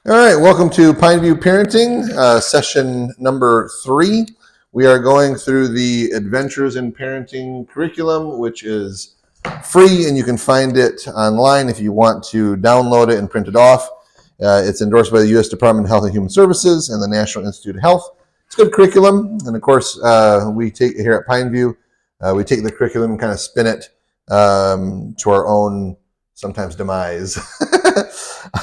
All right, welcome to Pineview Parenting, session number 3. We are going through the Adventures in Parenting curriculum, which is free, and you can find it online if you want to download it and print it off. It's endorsed by the U.S. Department of Health and Human Services and the National Institute of Health. It's good curriculum, and of course, we take here at Pineview, we take the curriculum and kind of spin it to our own sometimes demise.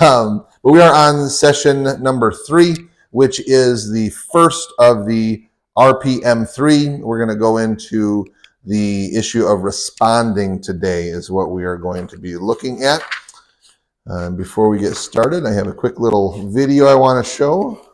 But we are on session number 3, which is the first of the RPM3. We're going to go into the issue of responding today is what we are going to be looking at. Before we get started, I have a quick little video I want to show.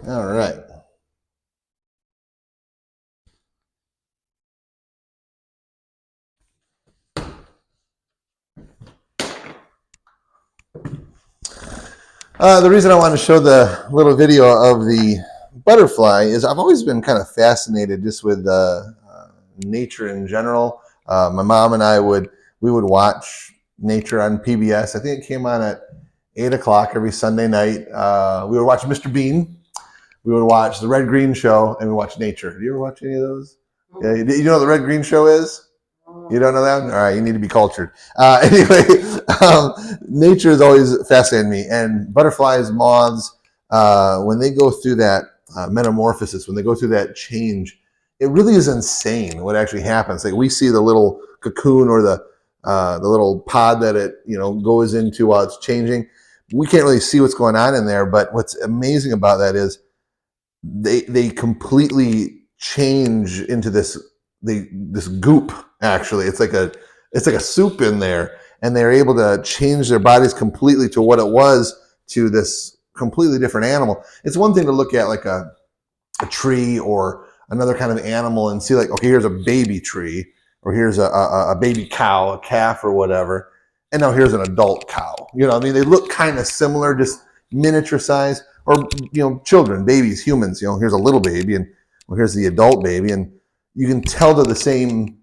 All right. The reason I want to show the little video of the butterfly is I've always been kind of fascinated just with nature in general. My mom and I would watch nature on PBS. I think it came on at 8 o'clock every Sunday night. We would watch Mr. Bean. We would watch the Red Green Show, and we watch Nature. Do you ever watch any of those? Yeah, you know what the Red Green Show is? You don't know that? All right, you need to be cultured. Anyway, nature has always fascinated me. And butterflies, moths, when they go through that metamorphosis, when they go through that change, it really is insane what actually happens. Like we see the little cocoon or the little pod that it goes into while it's changing. We can't really see what's going on in there, but what's amazing about that is they completely change into this goop. Actually, it's like a soup in there, and they're able to change their bodies completely to what it was, to this completely different animal. It's one thing to look at like a tree or another kind of animal and see like, okay, here's a baby tree, or here's a baby cow, a calf or whatever, and now here's an adult cow. I mean, they look kind of similar, just miniature size. Or children, babies, humans. Here's a little baby, and here's the adult baby, and you can tell they're the same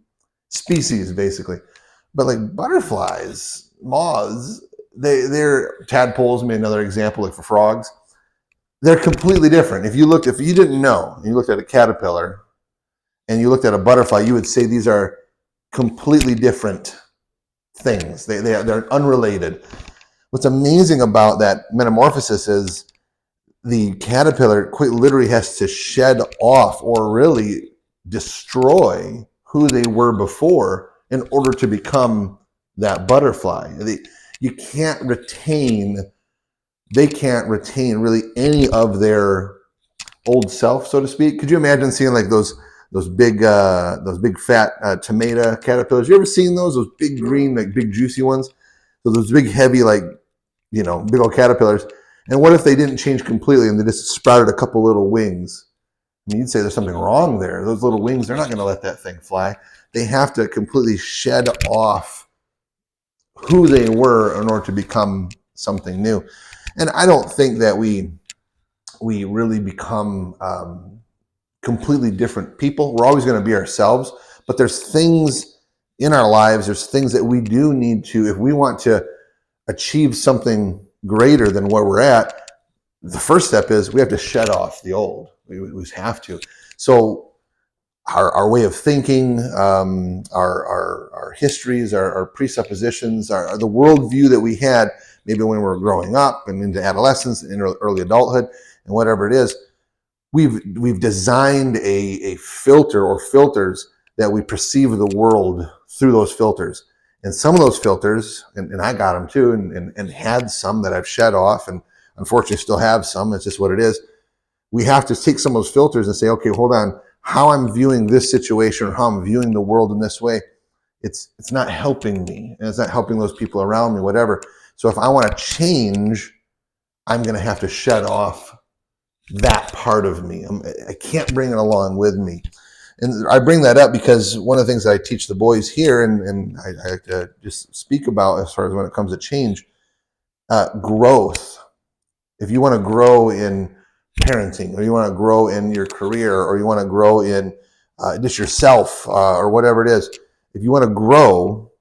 species basically. But like butterflies, moths, they're tadpoles. Maybe another example, like for frogs, they're completely different. If you didn't know, and you looked at a caterpillar, and you looked at a butterfly, you would say these are completely different things. They're unrelated. What's amazing about that metamorphosis is the caterpillar quite literally has to shed off or really destroy who they were before in order to become that butterfly. They can't retain really any of their old self, so to speak. Could you imagine seeing like those big fat tomato caterpillars? You ever seen those big green, like big juicy ones? So those big heavy, like big old caterpillars. And what if they didn't change completely and they just sprouted a couple little wings? mean, you'd say there's something wrong there. Those little wings, they're not going to let that thing fly. They have to completely shed off who they were in order to become something new. And I don't think that we really become completely different people. We're always going to be ourselves, but there's things in our lives, there's things that we do need to, if we want to achieve something greater than where we're at, the first step is we have to shed off the old. We have to. So our way of thinking, our histories, our presuppositions, the worldview that we had maybe when we were growing up and into adolescence and early adulthood and whatever it is, we've designed a filter or filters that we perceive the world through those filters. And some of those filters, and I got them too, and had some that I've shed off, and unfortunately still have some. It's just what it is. We have to take some of those filters and say, okay, hold on, how I'm viewing this situation or how I'm viewing the world in this way, it's not helping me, and it's not helping those people around me, whatever. So if I want to change, I'm going to have to shed off that part of me. I can't bring it along with me. And I bring that up because one of the things that I teach the boys here, and I like to just speak about as far as when it comes to change, growth. If you want to grow in parenting, or you want to grow in your career, or you want to grow in just yourself, or whatever it is, if you want to grow,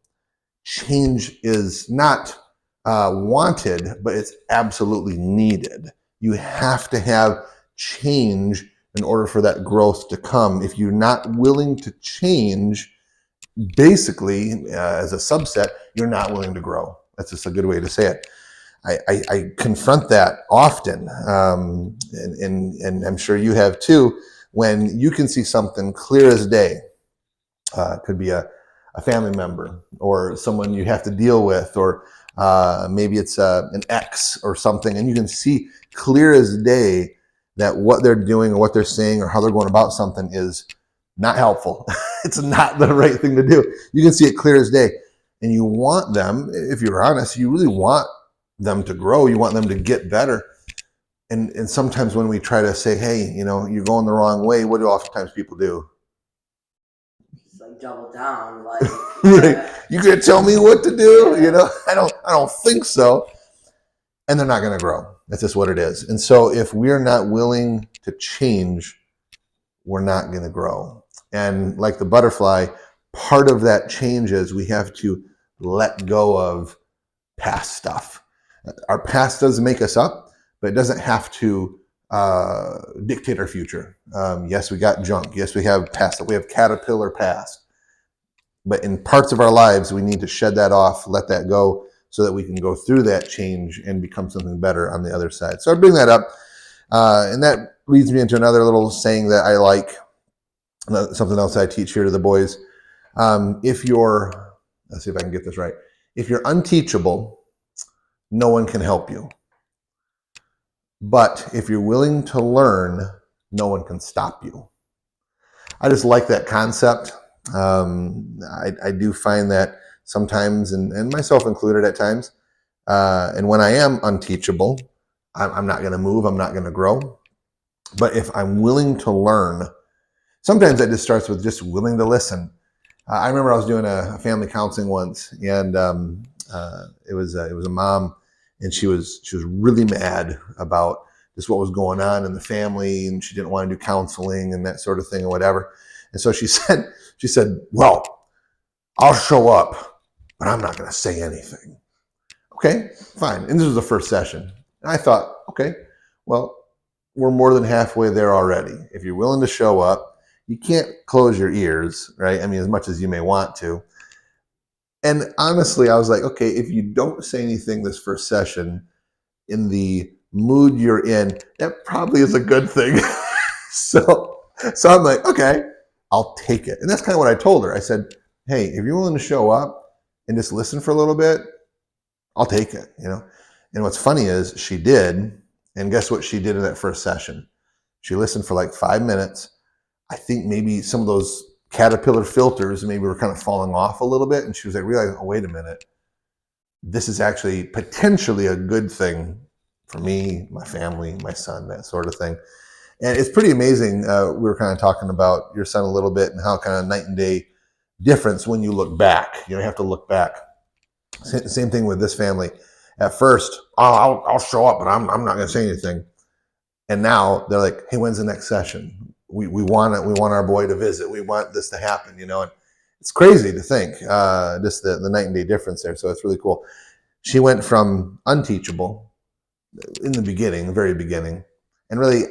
change is not wanted, but it's absolutely needed. You have to have change in order for that growth to come. If you're not willing to change, basically, as a subset, you're not willing to grow. That's just a good way to say it. I confront that often, and I'm sure you have too, when you can see something clear as day. It could be a family member or someone you have to deal with, or maybe it's an ex or something, and you can see clear as day that what they're doing or what they're saying or how they're going about something is not helpful. It's not the right thing to do. You can see it clear as day. And you want them, if you're honest, you really want them to grow. You want them to get better. And sometimes when we try to say, hey, you're going the wrong way, what do oftentimes people do? It's like double down, like right. You gonna tell me what to do? I don't think so. And they're not going to grow. That's just what it is. And so if we're not willing to change, we're not going to grow. And like the butterfly, part of that change is we have to let go of past stuff. Our past does make us up, but it doesn't have to dictate our future. Yes, we got junk. Yes, we have past. We have caterpillar past. But in parts of our lives, we need to shed that off, let that go, so that we can go through that change and become something better on the other side. So I bring that up, and that leads me into another little saying that I like, something else I teach here to the boys. Let's see if I can get this right. If you're unteachable, no one can help you. But if you're willing to learn, no one can stop you. I just like that concept. I do find that sometimes, and myself included at times, and when I am unteachable, I'm not going to move, I'm not going to grow. But if I'm willing to learn, sometimes that just starts with just willing to listen. I remember I was doing a family counseling once, and it was a mom, and she was really mad about just what was going on in the family, and she didn't want to do counseling and that sort of thing or whatever. And so she said, well, I'll show up, but I'm not going to say anything. Okay, fine. And this was the first session. And I thought, okay, well, we're more than halfway there already. If you're willing to show up, you can't close your ears, right? I mean, as much as you may want to. And honestly, I was like, okay, if you don't say anything this first session, in the mood you're in, that probably is a good thing. So I'm like, okay, I'll take it. And that's kind of what I told her. I said, hey, if you're willing to show up and just listen for a little bit, I'll take it, And what's funny is she did. And guess what she did in that first session? She listened for like 5 minutes. I think maybe some of those caterpillar filters maybe were kind of falling off a little bit. And she was like, realizing, oh, wait a minute. This is actually potentially a good thing for me, my family, my son, that sort of thing. And it's pretty amazing. We were kind of talking about your son a little bit and how kind of night and day difference when you look back. You have to look back. Same thing with this family. At first, I'll show up, but I'm not going to say anything. And now they're like, hey, when's the next session? We want it. We want our boy to visit. We want this to happen, And it's crazy to think just the night and day difference there. So it's really cool. She went from unteachable in the beginning, the very beginning, and really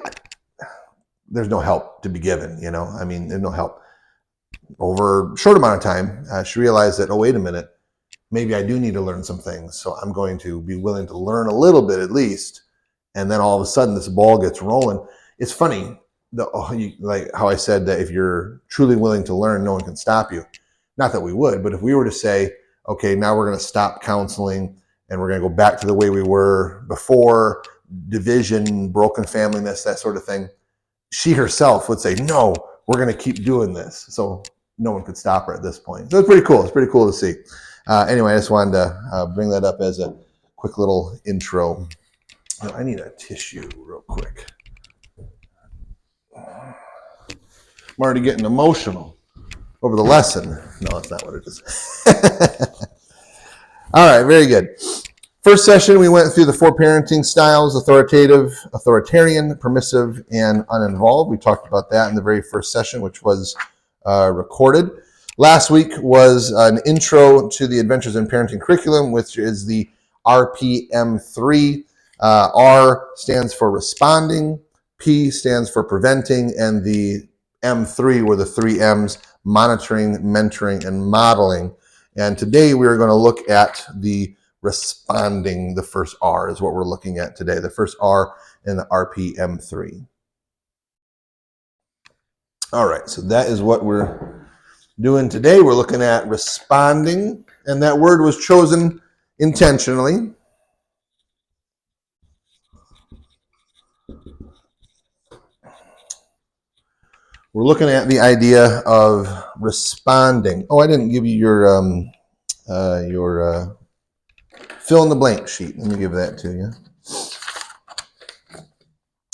there's no help to be given, I mean, there's no help. Over a short amount of time, she realized that, oh, wait a minute, maybe I do need to learn some things. So I'm going to be willing to learn a little bit at least. And then all of a sudden this ball gets rolling. It's funny, like how I said that if you're truly willing to learn, no one can stop you. Not that we would, but if we were to say, okay, now we're going to stop counseling and we're going to go back to the way we were before, division, broken familyness, that sort of thing, she herself would say, no, we're going to keep doing this. So no one could stop her at this point. So it's pretty cool. It's pretty cool to see. Anyway, I just wanted to bring that up as a quick little intro. I need a tissue real quick. I'm already getting emotional over the lesson. No, that's not what it is. All right, very good. First session, we went through the 4 parenting styles: authoritative, authoritarian, permissive, and uninvolved. We talked about that in the very first session, which was recorded. Last week was an intro to the Adventures in Parenting curriculum, which is the RPM3. R stands for responding, P stands for preventing, and the M3 were the 3 M's: monitoring, mentoring, and modeling. And today we are going to look at the responding. The first R is what we're looking at today, the first R in the RPM3. All right, so that is what we're doing today. We're looking at responding, and that word was chosen intentionally. We're looking at the idea of responding. Oh, I didn't give you your fill in the blank sheet. Let me give that to you.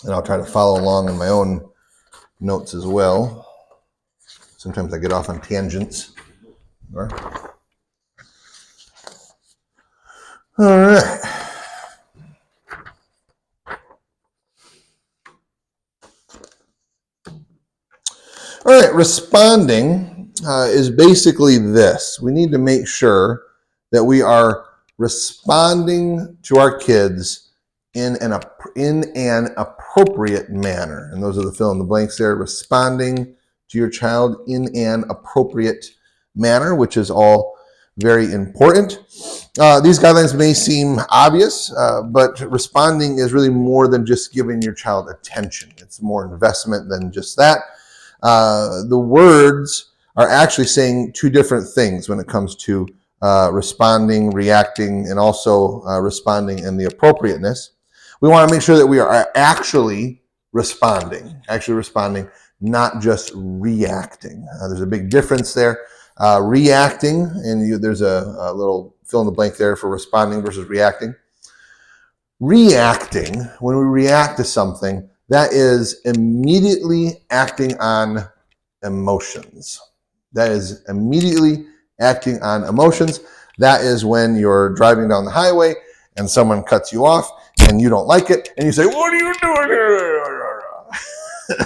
And I'll try to follow along in my own notes as well. Sometimes I get off on tangents. All right. All right, responding is basically this. We need to make sure that we are responding to our kids in an appropriate manner. And those are the fill in the blanks there. Responding to your child in an appropriate manner, which is all very important. These guidelines may seem obvious, but responding is really more than just giving your child attention. It's more investment than just that. The words are actually saying 2 different things when it comes to responding, reacting, and also responding and the appropriateness. We want to make sure that we are actually responding, not just reacting. There's a big difference there. Reacting, and there's a little fill in the blank there for responding versus reacting. Reacting, when we react to something, that is immediately acting on emotions. That is when you're driving down the highway and someone cuts you off and you don't like it and you say, "What are you doing here?"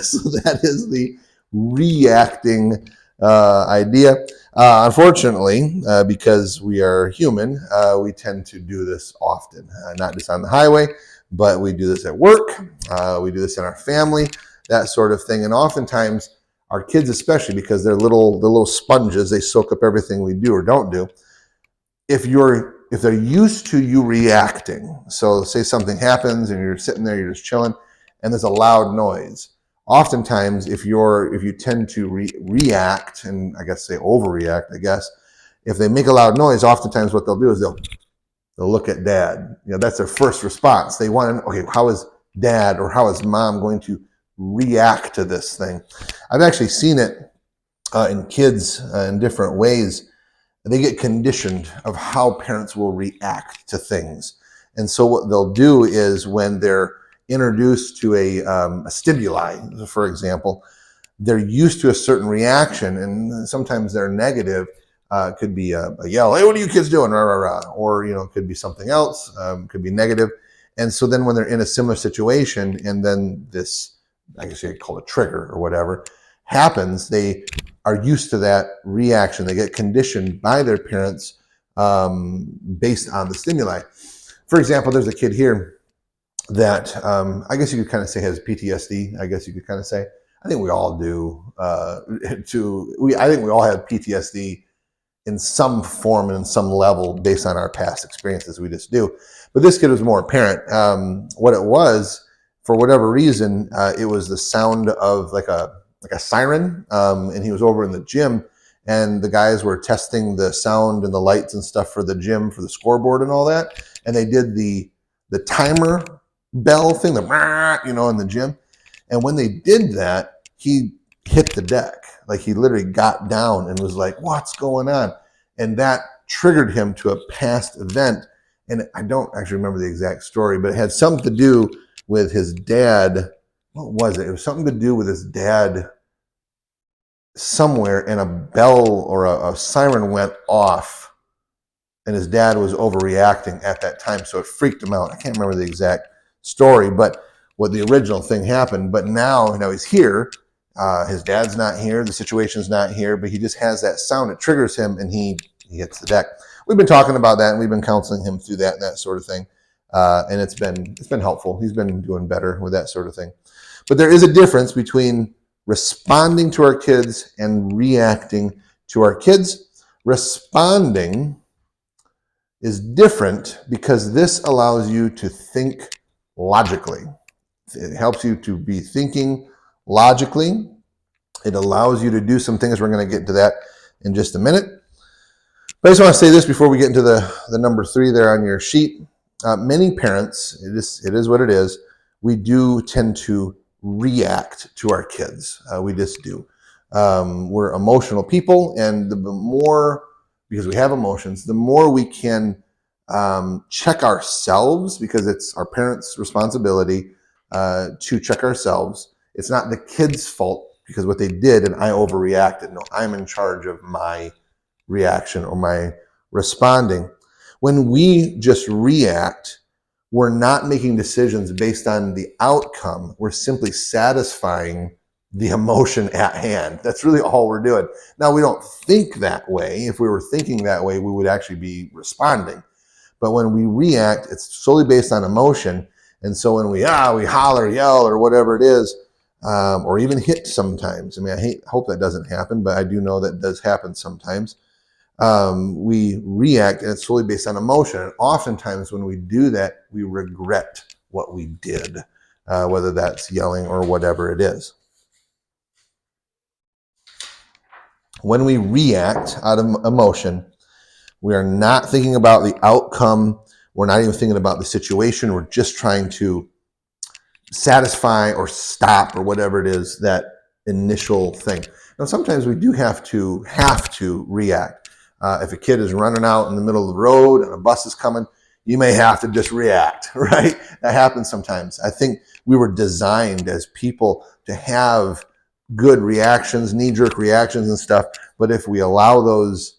So that is the reacting idea. Unfortunately, because we are human, we tend to do this often, not just on the highway, but we do this at work, we do this in our family, that sort of thing. And oftentimes, our kids especially, because they're little sponges, they soak up everything we do or don't do. If they're used to you reacting, so say something happens and you're sitting there, you're just chilling, and there's a loud noise. Oftentimes, if you tend to react, and I guess say overreact, if they make a loud noise, oftentimes what they'll do is they'll look at dad. That's their first response. They want to know, okay, how is dad or how is mom going to react to this thing? I've actually seen it in kids in different ways. They get conditioned of how parents will react to things. And so what they'll do is when they're introduced to a stimuli, for example, they're used to a certain reaction, and sometimes they're negative. Could be a yell, "Hey, what are you kids doing?" Rah, rah, rah. Or, it could be something else. Could be negative. And so then when they're in a similar situation, and then this, I guess you could call it a trigger or whatever, happens, they are used to that reaction. They get conditioned by their parents based on the stimuli. For example, there's a kid here that I guess you could kind of say has PTSD. I guess you could kind of say. I think we all do. I think we all have PTSD in some form and in some level based on our past experiences. We just do. But this kid was more apparent. What it was, for whatever reason, it was the sound of like a siren, and he was over in the gym, and the guys were testing the sound and the lights and stuff for the gym, for the scoreboard and all that, and they did the timer bell thing, in the gym, and when they did that, he hit the deck. Like, he literally got down and was like, "What's going on?" And that triggered him to a past event. And I don't actually remember the exact story, but it had something to do with his dad. What was it? It was something to do with his dad somewhere, and a bell or a siren went off, and his dad was overreacting at that time. So it freaked him out. I can't remember the exact story, but what the original thing happened. But now he's here. His dad's not here. The situation's not here, but he just has that sound. It triggers him, and he hits the deck. We've been talking about that, and we've been counseling him through that and that sort of thing. And it's been helpful. He's been doing better with that sort of thing. But there is a difference between responding to our kids and reacting to our kids. Responding is different because this allows you to think logically. It helps you to be thinking logically. It allows you to do some things. We're going to get into that in just a minute. But I just want to say this before we get into the number 3 there on your sheet. Many parents, it is what it is, we do tend to react to our kids. We just do. We're emotional people, and the more, because we have emotions, the more we can check ourselves, because it's our parents' responsibility to check ourselves. It's not the kid's fault because what they did and I overreacted. No, I'm in charge of my reaction or my responding. When we just react, we're not making decisions based on the outcome. We're simply satisfying the emotion at hand. That's really all we're doing. Now, we don't think that way. If we were thinking that way, we would actually be responding. But when we react, it's solely based on emotion. And so when we holler, yell, or whatever it is, or even hit sometimes. I mean, I hope that doesn't happen, but I do know that does happen sometimes. We react, and it's solely based on emotion. And oftentimes when we do that, we regret what we did, whether that's yelling or whatever it is. When we react out of emotion, we are not thinking about the outcome. We're not even thinking about the situation. We're just trying to satisfy or stop or whatever it is, that initial thing. Now, sometimes we do have to react. If a kid is running out in the middle of the road and a bus is coming, you may have to just react, right? That happens sometimes. I think we were designed as people to have good reactions, knee-jerk reactions and stuff. But if we allow those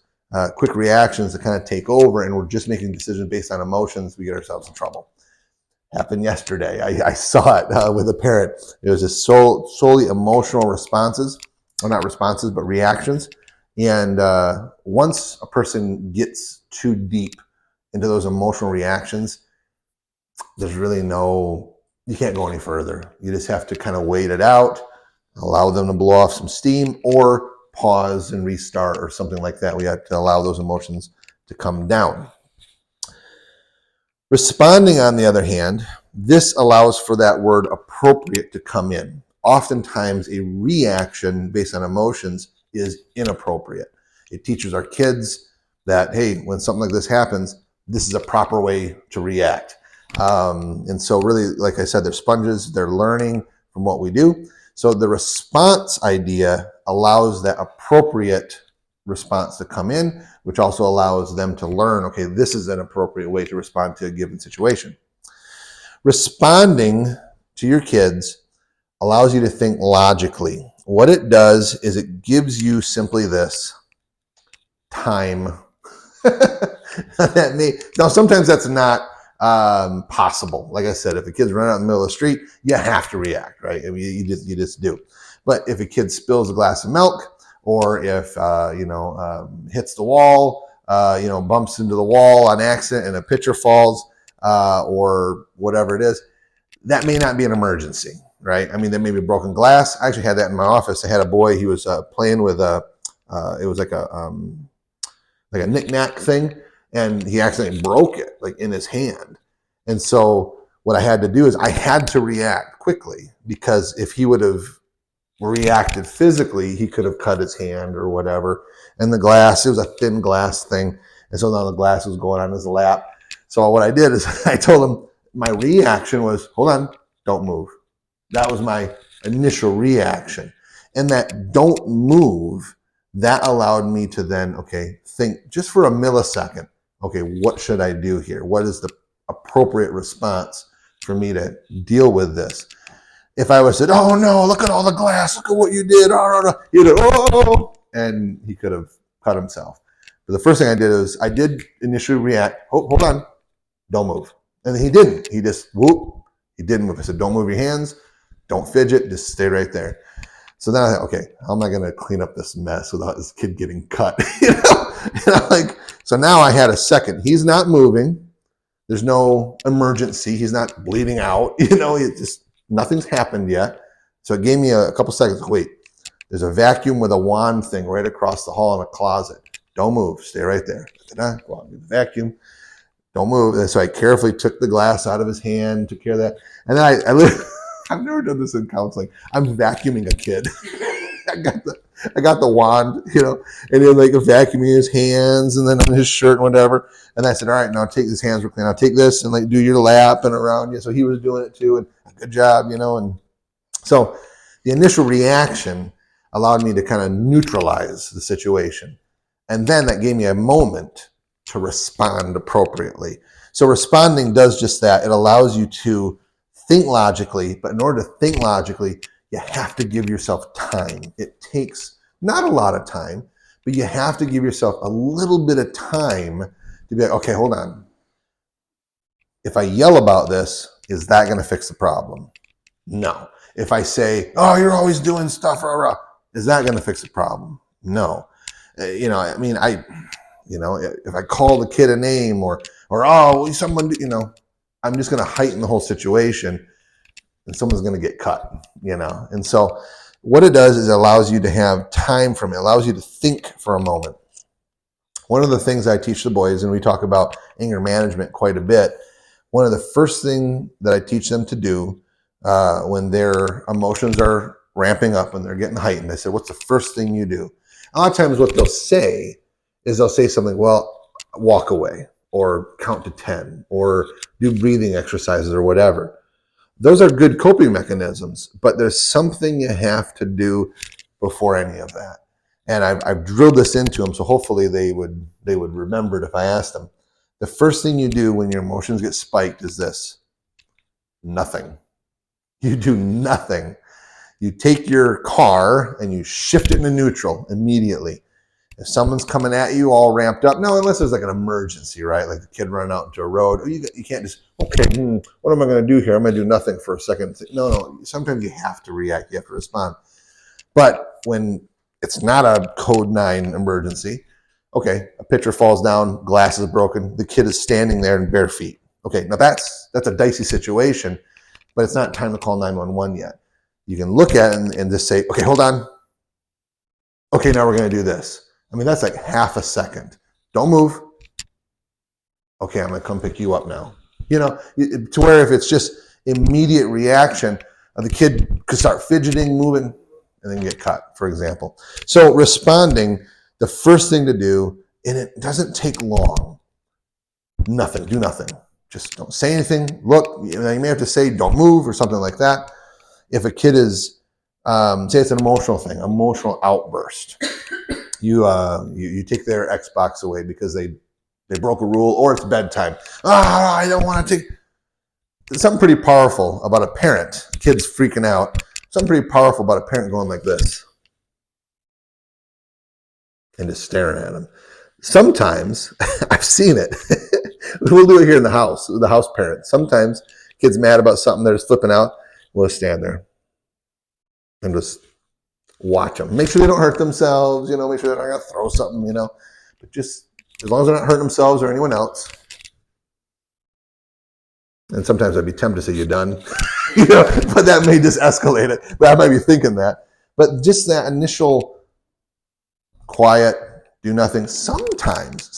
quick reactions to kind of take over and we're just making decisions based on emotions, we get ourselves in trouble. Happened yesterday. I saw it with a parent. It was just solely emotional responses, or not responses, but reactions. And once a person gets too deep into those emotional reactions, there's really you can't go any further. You just have to kind of wait it out, allow them to blow off some steam, or pause and restart or something like that. We have to allow those emotions to come down. Responding, on the other hand, this allows for that word appropriate to come in. Oftentimes, a reaction based on emotions is inappropriate. It teaches our kids that, hey, when something like this happens, this is a proper way to react. And so really, like I said, they're sponges. They're learning from what we do. So the response idea allows that appropriate response to come in, which also allows them to learn, okay, this is an appropriate way to respond to a given situation. Responding to your kids allows you to think logically. What it does is it gives you simply this time. Now, sometimes that's not possible. Like I said, if a kid's running out in the middle of the street, you have to react, right? I mean, you just do. But if a kid spills a glass of milk, or if hits the wall, bumps into the wall on accident and a pitcher falls, or whatever it is, that may not be an emergency, right? I mean, there may be broken glass. I actually had that in my office. I had a boy. He was playing with it was like a knick-knack thing, and he accidentally broke it like in his hand. And so what I had to do is I had to react quickly, because if he would have reacted physically, he could have cut his hand or whatever. And the glass, it was a thin glass thing, and so now the glass was going on his lap. So what I did is I told him, my reaction was, hold on, don't move. That was my initial reaction. And that don't move, that allowed me to then, think just for a millisecond, what should I do here? What is the appropriate response for me to deal with this? If I was said, oh no, look at all the glass, look at what you did, he'd have, and he could have cut himself. But the first thing I did is I did initially react, hold on, don't move. And he didn't. He just, he didn't move. I said, don't move your hands, don't fidget, just stay right there. So then I thought, how am I going to clean up this mess without this kid getting cut? So now I had a second. He's not moving. There's no emergency. He's not bleeding out. It just, nothing's happened yet. So it gave me a couple seconds. Wait, there's a vacuum with a wand thing right across the hall in a closet. Don't move. Stay right there. Go out and get the vacuum. Don't move. And so I carefully took the glass out of his hand, took care of that. And then I've never done this in counseling. I'm vacuuming a kid. I got the wand, and then like vacuuming his hands and then on his shirt and whatever. And I said, all right, now take his hands real clean. I'll take this and like do your lap and around you. So he was doing it too, and good job, And so the initial reaction allowed me to kind of neutralize the situation. And then that gave me a moment to respond appropriately. So responding does just that. It allows you to think logically, but in order to think logically, you have to give yourself time. It takes not a lot of time, but you have to give yourself a little bit of time to be like, hold on. If I yell about this, is that going to fix the problem? No. If I say, oh, you're always doing stuff, is that going to fix the problem? No. If I call the kid a name or someone, I'm just going to heighten the whole situation, and someone's going to get cut, And so what it does is it allows you to have time from it. It allows you to think for a moment. One of the things I teach the boys, and we talk about anger management quite a bit, one of the first things that I teach them to do when their emotions are ramping up and they're getting heightened, I said, what's the first thing you do? A lot of times what they'll say is they'll say something, well, walk away or count to 10 or do breathing exercises or whatever. Those are good coping mechanisms, but there's something you have to do before any of that. And I've drilled this into them, so hopefully they would remember it if I asked them. The first thing you do when your emotions get spiked is this: nothing. You do nothing. You take your car and you shift it into neutral immediately. If someone's coming at you all ramped up, no, unless there's like an emergency, right? Like the kid running out into a road, you can't just, what am I going to do here? I'm going to do nothing for a second. No, sometimes you have to react, you have to respond. But when it's not a code 9 emergency, a pitcher falls down, glass is broken, the kid is standing there in bare feet. Now that's a dicey situation, but it's not time to call 911 yet. You can look at it and just say, hold on. Now we're going to do this. That's like half a second. Don't move. I'm going to come pick you up now. To where if it's just immediate reaction, the kid could start fidgeting, moving, and then get cut, for example. So responding, the first thing to do, and it doesn't take long. Nothing. Do nothing. Just don't say anything. Look, you may have to say don't move or something like that. If a kid is, say it's an emotional thing, emotional outburst, you take their Xbox away because they broke a rule or it's bedtime. I don't want to take. something pretty powerful about a parent, kids freaking out, something pretty powerful about a parent going like this and just staring at them. Sometimes, I've seen it. We'll do it here in the house, the house parents. Sometimes kids mad about something, they're just flipping out. We'll just stand there and just watch them. Make sure they don't hurt themselves, make sure they're not going to throw something, but just as long as they're not hurting themselves or anyone else. And sometimes I'd be tempted to say, "You done?" But that may just escalate it. But I might be thinking that. But just that initial quiet, do nothing. Sometimes,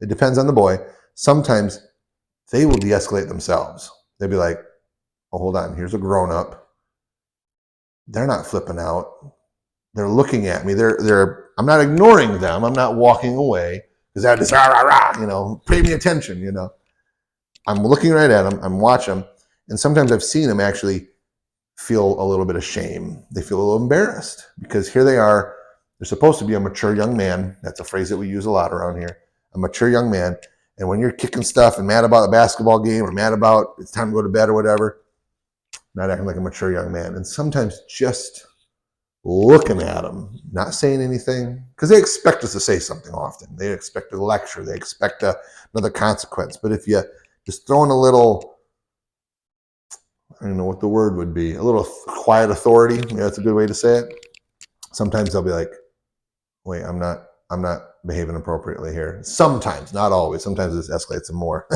it depends on the boy. Sometimes they will de-escalate themselves. They'll be like, "Oh, hold on, here's a grown-up. They're not flipping out. They're looking at me. I'm not ignoring them. I'm not walking away because they're just pay me attention, I'm looking right at them. I'm watching them. And sometimes I've seen them actually feel a little bit of shame. They feel a little embarrassed because here they are. They're supposed to be a mature young man. That's a phrase that we use a lot around here. A mature young man. And when you're kicking stuff and mad about a basketball game or mad about it's time to go to bed or whatever, not acting like a mature young man. And sometimes just looking at them, not saying anything, because they expect us to say something often. They expect a lecture. They expect another consequence. But if you just throw in a little, I don't know what the word would be, a little quiet authority, that's a good way to say it. Sometimes they'll be like, wait, I'm not behaving appropriately here. Sometimes, not always. Sometimes it escalates some more.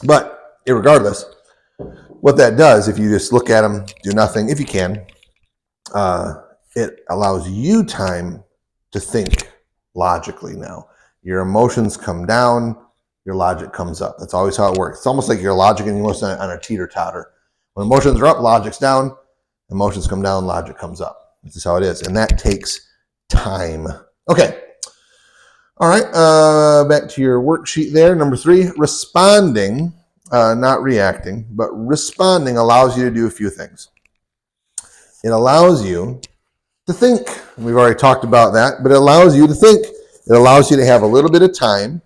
But irregardless, what that does, if you just look at them, do nothing, if you can, it allows you time to think logically now. Your emotions come down, your logic comes up. That's always how it works. It's almost like your logic and emotions on a teeter-totter. When emotions are up, logic's down. Emotions come down, logic comes up. This is how it is. And that takes time. Okay. All right. Back to your worksheet there. Number 3, responding, not reacting, but responding allows you to do a few things. It allows you to think. We've already talked about that, but it allows you to think. It allows you to have a little bit of time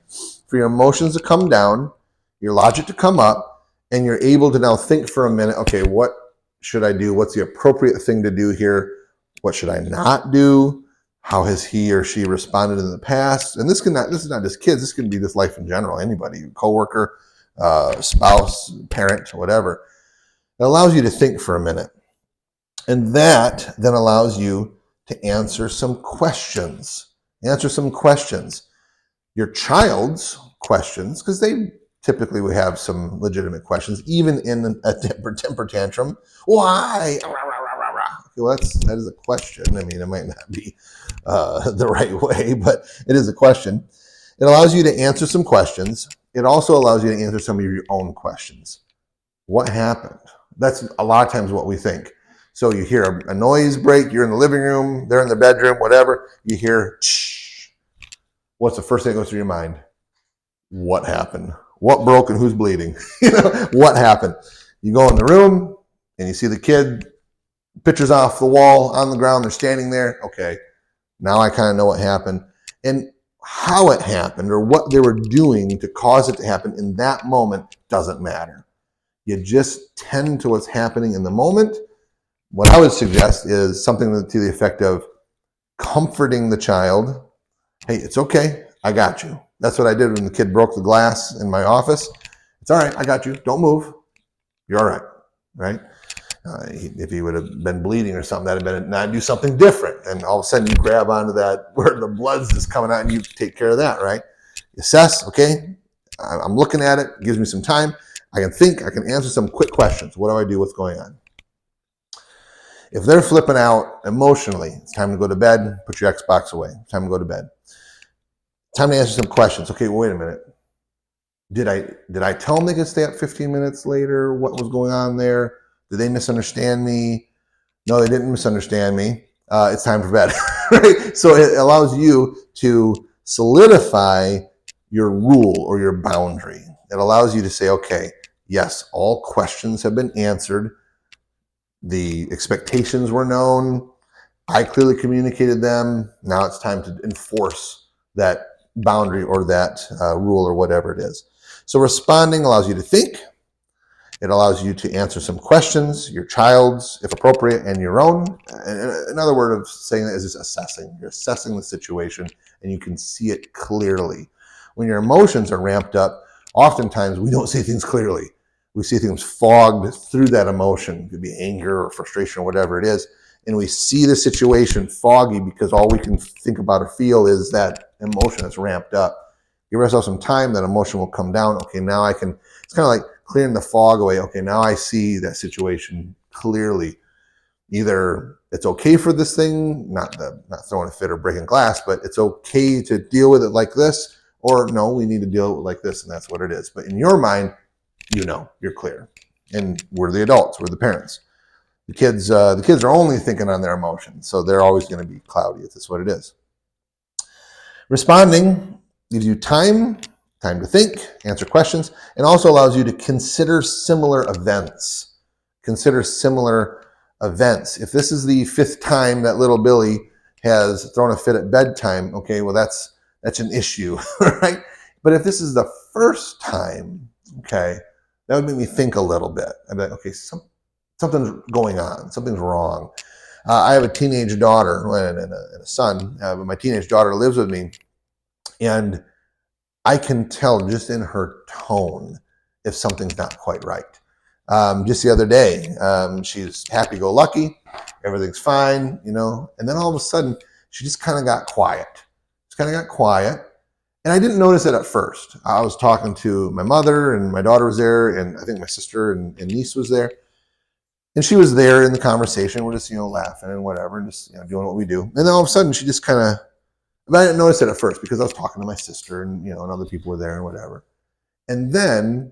for your emotions to come down, your logic to come up, and you're able to now think for a minute, okay, what should I do? What's the appropriate thing to do here? What should I not do? How has he or she responded in the past? And this is not just kids, this can be just life in general, anybody, coworker, spouse, parent, whatever. It allows you to think for a minute. And that then allows you to answer some questions. Your child's questions, because they typically would have some legitimate questions, even in a temper tantrum. Why? Okay, well, that is a question. I mean, it might not be the right way, but it is a question. It allows you to answer some questions. It also allows you to answer some of your own questions. What happened? That's a lot of times what we think. So you hear a noise break, you're in the living room, they're in the bedroom, whatever, you hear, shh. What's the first thing that goes through your mind? What happened? What broke and who's bleeding? What happened? You go in the room and you see the kid, pictures off the wall, on the ground, they're standing there. Okay, now I kind of know what happened. And how it happened or what they were doing to cause it to happen in that moment doesn't matter. You just tend to what's happening in the moment. What I would suggest is something to the effect of comforting the child. Hey, it's okay. I got you. That's what I did when the kid broke the glass in my office. It's all right. I got you. Don't move. You're all right. Right? If he would have been bleeding or something, that'd have been, now do something different. And all of a sudden you grab onto that where the blood's just coming out and you take care of that, right? Assess, okay, I'm looking at it, gives me some time. I can think, I can answer some quick questions. What do I do? What's going on? If they're flipping out emotionally, it's time to go to bed, put your Xbox away. Time to go to bed. Time to answer some questions. Okay, well, wait a minute. Did I tell them they could stay up 15 minutes later? What was going on there? Did they misunderstand me? No, they didn't misunderstand me. It's time for bed. Right? So it allows you to solidify your rule or your boundary. It allows you to say, okay, yes, all questions have been answered. The expectations were known. I clearly communicated them. Now it's time to enforce that boundary or that rule or whatever it is. So responding allows you to think. It allows you to answer some questions, your child's, if appropriate, and your own. Another word of saying that is just assessing. You're assessing the situation and you can see it clearly. When your emotions are ramped up, oftentimes we don't see things clearly. We see things fogged through that emotion. It could be anger or frustration or whatever it is. And we see the situation foggy because all we can think about or feel is that emotion that's ramped up. Give ourselves some time, that emotion will come down. Okay, now I can, it's kind of like clearing the fog away. Okay, now I see that situation clearly. Either it's okay for this thing, not throwing a fit or breaking glass, but it's okay to deal with it like this, or no, we need to deal with it like this, and that's what it is. But in your mind, you know, you're clear. And we're the adults, we're the parents. The kids are only thinking on their emotions, so they're always going to be cloudy if that's what it is. Responding gives you time to think, answer questions, and also allows you to consider similar events. Consider similar events. If this is the 5th time that little Billy has thrown a fit at bedtime, okay, well that's an issue, right? But if this is the 1st time, okay, that would make me think a little bit. I'd be like, okay, something's going on, something's wrong. I have a teenage daughter and a son, but my teenage daughter lives with me, and I can tell just in her tone if something's not quite right. Just the other day, she's happy-go-lucky, everything's fine, you know, and then all of a sudden, she just kind of got quiet. And I didn't notice it at first. I was talking to my mother, and my daughter was there, and I think my sister and niece was there. And she was there in the conversation. We're just, you know, laughing and whatever, and just, you know, doing what we do. And then all of a sudden, she just kind of, but I didn't notice it at first because I was talking to my sister and, you know, and other people were there and whatever. And then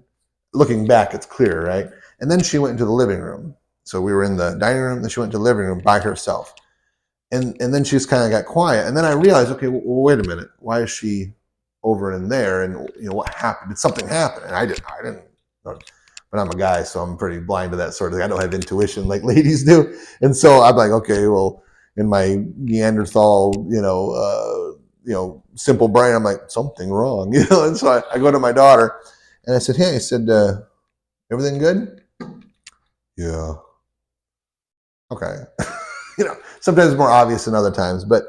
looking back, it's clear, right? And then she went into the living room. So we were in the dining room, then she went into the living room by herself. And then she just kind of got quiet. And then I realized, okay, well, wait a minute. Why is she over in there? And, you know, what happened? Did something happen? And I didn't, but I'm a guy, so I'm pretty blind to that sort of thing. I don't have intuition like ladies do. And so I'm like, okay, well, in my Neanderthal, simple brain, I'm like, something wrong, you know. And so I go to my daughter and I said, hey, I said, everything good? Yeah. Okay. You know, sometimes it's more obvious than other times, but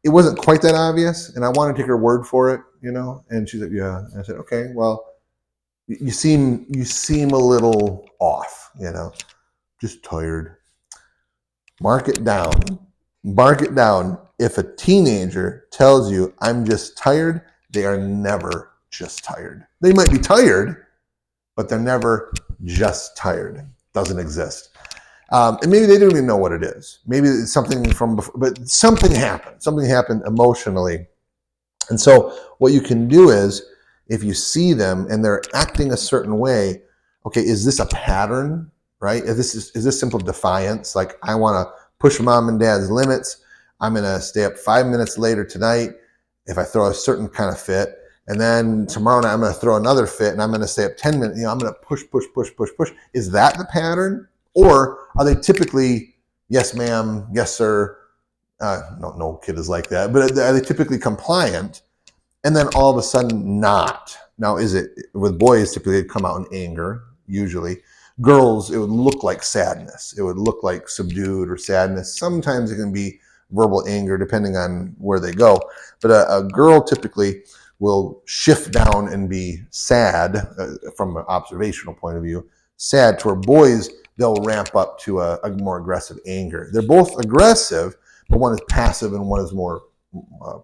it wasn't quite that obvious. And I wanted to take her word for it, you know. And she's like, yeah. And I said, okay, well, you seem a little off, you know, just tired. Mark it down. If a teenager tells you, I'm just tired, they are never just tired. They might be tired, but they're never just tired. Doesn't exist. And maybe they don't even know what it is. Maybe it's something from before, but something happened. Something happened emotionally. And so what you can do is, if you see them and they're acting a certain way, okay, is this a pattern, right? Is this simple defiance? Like, I want to push mom and dad's limits. I'm going to stay up 5 minutes later tonight if I throw a certain kind of fit. And then tomorrow night I'm going to throw another fit and I'm going to stay up 10 minutes. You know, I'm going to push. Is that the pattern? Or are they typically, yes, ma'am, yes, sir? No kid is like that. But are they typically compliant? And then all of a sudden not. Now, is it, with boys, typically they come out in anger, usually. Girls, it would look like sadness. It would look like subdued or sadness. Sometimes it can be verbal anger, depending on where they go. But a girl typically will shift down and be sad, from an observational point of view, sad, to where boys, they'll ramp up to a more aggressive anger. They're both aggressive, but one is passive and one is more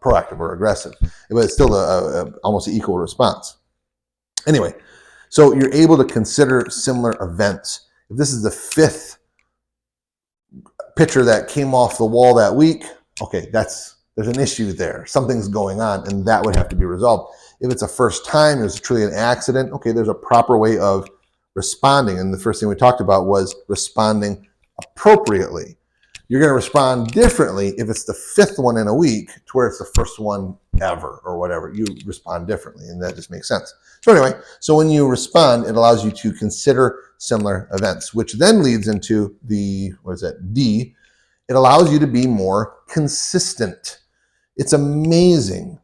proactive or aggressive. But it's still almost an equal response. Anyway, so you're able to consider similar events. If this is the 5th picture that came off the wall that week, okay, there's an issue there. Something's going on, and that would have to be resolved. If it's a first time, it's truly an accident, okay, there's a proper way of responding. And the first thing we talked about was responding appropriately. You're going to respond differently if it's the 5th one in a week to where it's the first one ever or whatever. You respond differently, and that just makes sense. So anyway, so when you respond, it allows you to consider similar events, which then leads into the, D? It allows you to be more consistent. It's amazing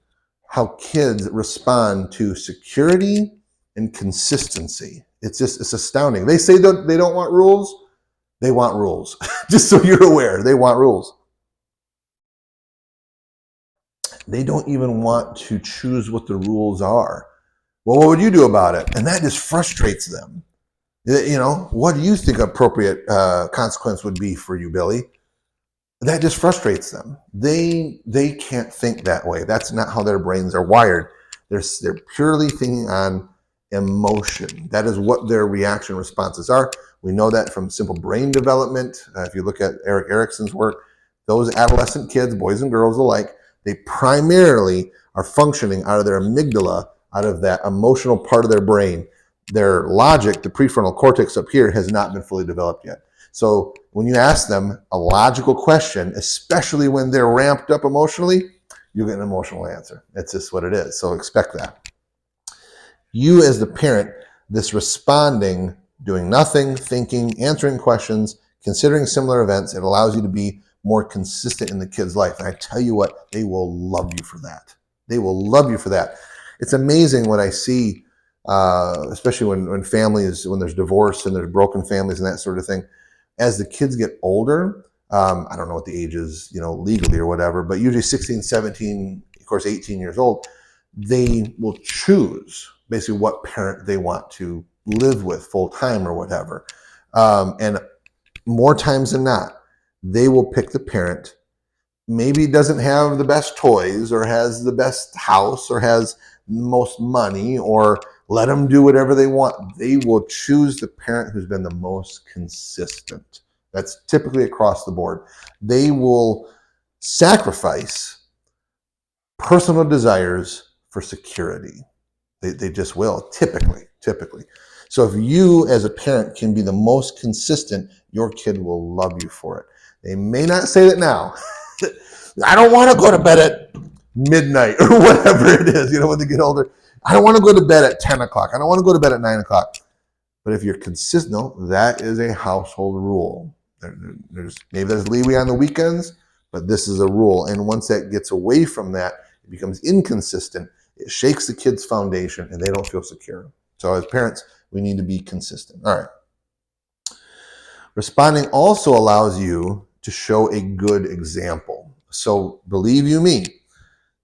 how kids respond to security and consistency. It's astounding. They say that they don't want rules. They want rules. Just so you're aware, they want rules. They don't even want to choose what the rules are. Well, what would you do about it? And that just frustrates them. What do you think appropriate consequence would be for you, Billy? That just frustrates them. They can't think that way. That's not how their brains are wired. They're purely thinking on emotion. That is what their reaction responses are. We know that from simple brain development. If you look at Erik Erikson's work, those adolescent kids, boys and girls alike, they primarily are functioning out of their amygdala, out of that emotional part of their brain. Their logic, the prefrontal cortex up here, has not been fully developed yet. So when you ask them a logical question, especially when they're ramped up emotionally, you get an emotional answer. That's just what it is. So expect that. You as the parent, this responding, doing nothing, thinking, answering questions, considering similar events, it allows you to be more consistent in the kid's life. And I tell you what, they will love you for that. They will love you for that. It's amazing when I see, especially when families, when there's divorce and there's broken families and that sort of thing, as the kids get older, I don't know what the age is, legally or whatever, but usually 16, 17, of course, 18 years old, they will choose basically what parent they want to live with full time or whatever. And more times than not, they will pick the parent maybe doesn't have the best toys or has the best house or has the most money, or let them do whatever they want. They will choose the parent who's been the most consistent. That's typically across the board. They will sacrifice personal desires for security. They just will, typically. So if you as a parent can be the most consistent, your kid will love you for it. They may not say that now. I don't want to go to bed at midnight or whatever it is, when they get older. I don't want to go to bed at 10 o'clock. I don't want to go to bed at 9 o'clock. But if you're consistent, no, that is a household rule. Maybe there's leeway on the weekends, but this is a rule. And once that gets away from that, it becomes inconsistent. It shakes the kid's foundation and they don't feel secure. So as parents, we need to be consistent. All right. Responding also allows you to show a good example. So believe you me,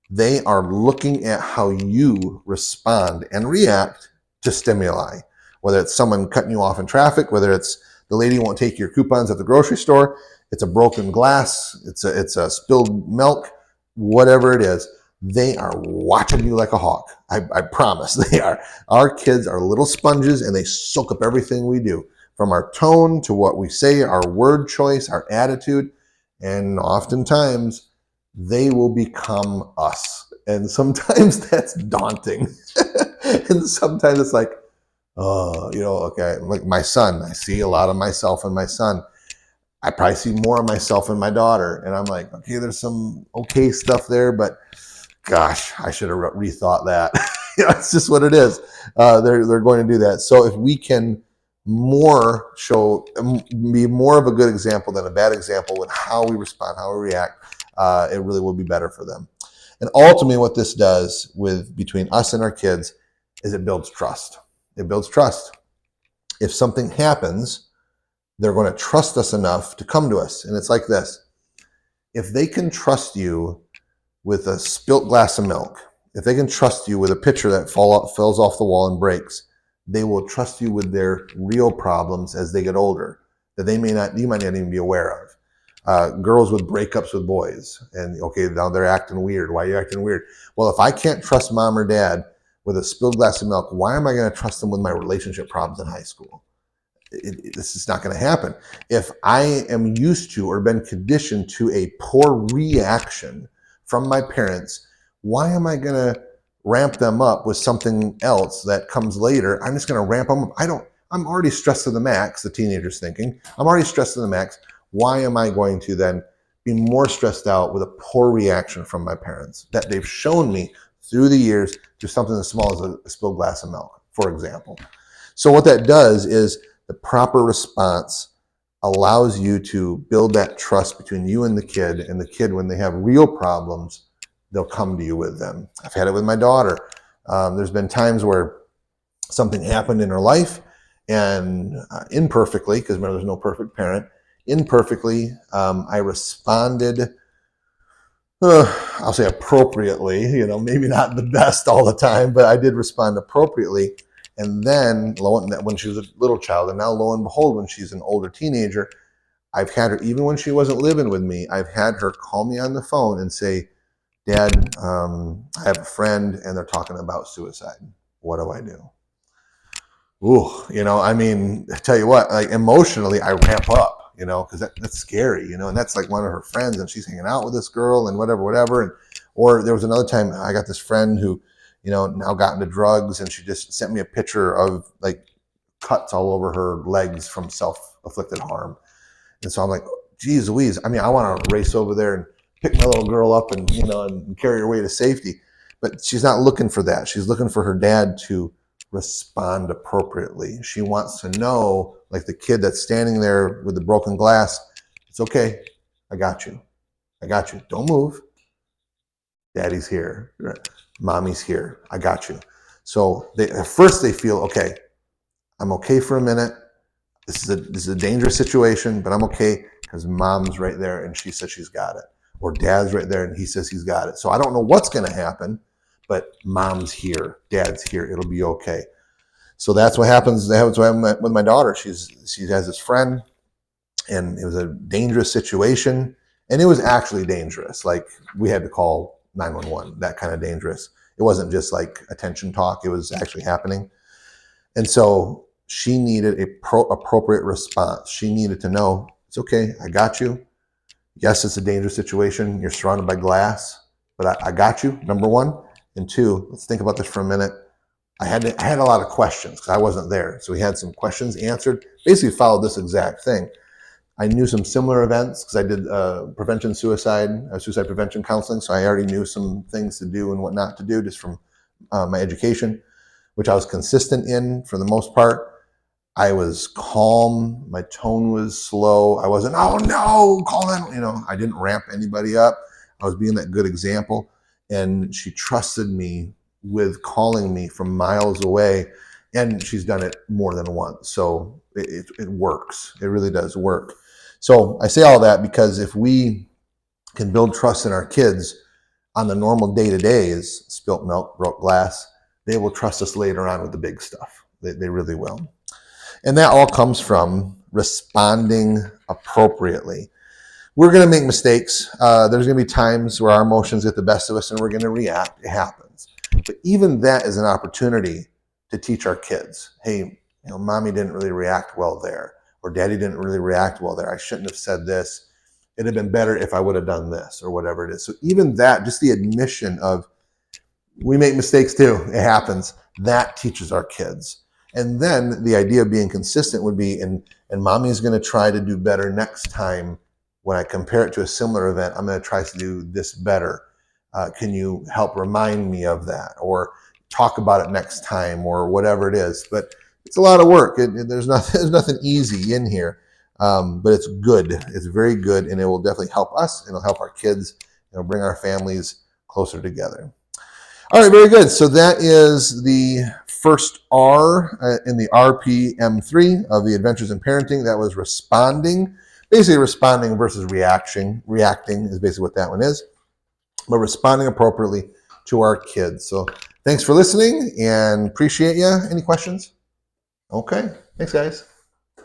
they are looking at how you respond and react to stimuli, whether it's someone cutting you off in traffic, whether it's the lady won't take your coupons at the grocery store, it's a broken glass, it's a spilled milk, whatever it is. They are watching you like a hawk. I promise they are. Our kids are little sponges and they soak up everything we do, from our tone to what we say, our word choice, our attitude. And oftentimes they will become us. And sometimes that's daunting. And sometimes it's like, okay, like my son, I see a lot of myself in my son. I probably see more of myself in my daughter. And I'm like, okay, there's some okay stuff there, but gosh, I should have rethought that. It's just what it is. They're going to do that. So if we can be more of a good example than a bad example with how we respond, how we react, it really will be better for them. And ultimately what this does between us and our kids is it builds trust. It builds trust. If something happens, they're going to trust us enough to come to us. And it's like this. If they can trust you with a spilt glass of milk, if they can trust you with a pitcher that falls off the wall and breaks, they will trust you with their real problems as they get older that you might not even be aware of. Girls with breakups with boys, and okay, now they're acting weird. Why are you acting weird? Well, if I can't trust mom or dad with a spilled glass of milk, why am I going to trust them with my relationship problems in high school? This is not going to happen. If I am used to or been conditioned to a poor reaction from my parents, why am I going to ramp them up with something else that comes later? I'm just going to ramp them up. I'm already stressed to the max, the teenager's thinking. I'm already stressed to the max. Why am I going to then be more stressed out with a poor reaction from my parents that they've shown me through the years to something as small as a spilled glass of milk, for example? So what that does is the proper response allows you to build that trust between you and the kid, when they have real problems, they'll come to you with them. I've had it with my daughter. There's been times where something happened in her life, and imperfectly, because remember, there's no perfect parent, imperfectly, I responded, I'll say appropriately, maybe not the best all the time, but I did respond appropriately. And then when she was a little child, and now lo and behold, when she's an older teenager, I've had her, even when she wasn't living with me, I've had her call me on the phone and say, Dad, I have a friend and they're talking about suicide. What do I do? Ooh, I tell you what, like emotionally, I ramp up, because that's scary, and that's like one of her friends, and she's hanging out with this girl and whatever. And or there was another time I got this friend who, now got into drugs, and she just sent me a picture of like cuts all over her legs from self-afflicted harm. And so I'm like, geez Louise, I want to race over there and pick my little girl up and, and carry her away to safety. But she's not looking for that. She's looking for her dad to respond appropriately. She wants to know, like the kid that's standing there with the broken glass, it's okay. I got you. I got you. Don't move. Daddy's here. Mommy's here. I got you. So at first they feel, okay, I'm okay for a minute. This is a dangerous situation, but I'm okay because mom's right there and she says she's got it. Or dad's right there and he says he's got it. So I don't know what's going to happen, but mom's here, dad's here. It'll be okay. So that's what happens. That's what happened with my daughter. She has this friend, and it was a dangerous situation, and it was actually dangerous. Like we had to call 911. That kind of dangerous. It wasn't just like attention talk. It was actually happening, and so she needed appropriate response. She needed to know, it's okay. I got you. Yes, it's a dangerous situation. You're surrounded by glass, but I got you. Number one. And two, let's think about this for a minute. I had a lot of questions because I wasn't there. So we had some questions answered, basically followed this exact thing. I knew some similar events because I did suicide prevention counseling. So I already knew some things to do and what not to do just from my education, which I was consistent in for the most part. I was calm. My tone was slow. I wasn't, oh no, call them. I didn't ramp anybody up. I was being that good example. And she trusted me with calling me from miles away. And she's done it more than once. So it works. It really does work. So I say all that because if we can build trust in our kids on the normal day-to-days, spilt milk, broke glass, they will trust us later on with the big stuff. They really will. And that all comes from responding appropriately. We're going to make mistakes. There's going to be times where our emotions get the best of us and we're going to react. It happens. But even that is an opportunity to teach our kids, hey, mommy didn't really react well there, or daddy didn't really react well there. I shouldn't have said this. It'd have been better if I would have done this, or whatever it is. So even that, just the admission of we make mistakes too, it happens, that teaches our kids. And then the idea of being consistent would be, and mommy's going to try to do better next time. When I compare it to a similar event, I'm going to try to do this better. Can you help remind me of that, or talk about it next time, or whatever it is? But it's a lot of work. There's nothing easy in here, but it's good. It's very good, and it will definitely help us. It'll help our kids. It'll bring our families closer together. All right, very good. So that is the first R in the RPM3 of the Adventures in Parenting. That was responding. Basically, responding versus reacting. Reacting is basically what that one is. But responding appropriately to our kids. So thanks for listening and appreciate you. Any questions? Okay. Thanks, guys.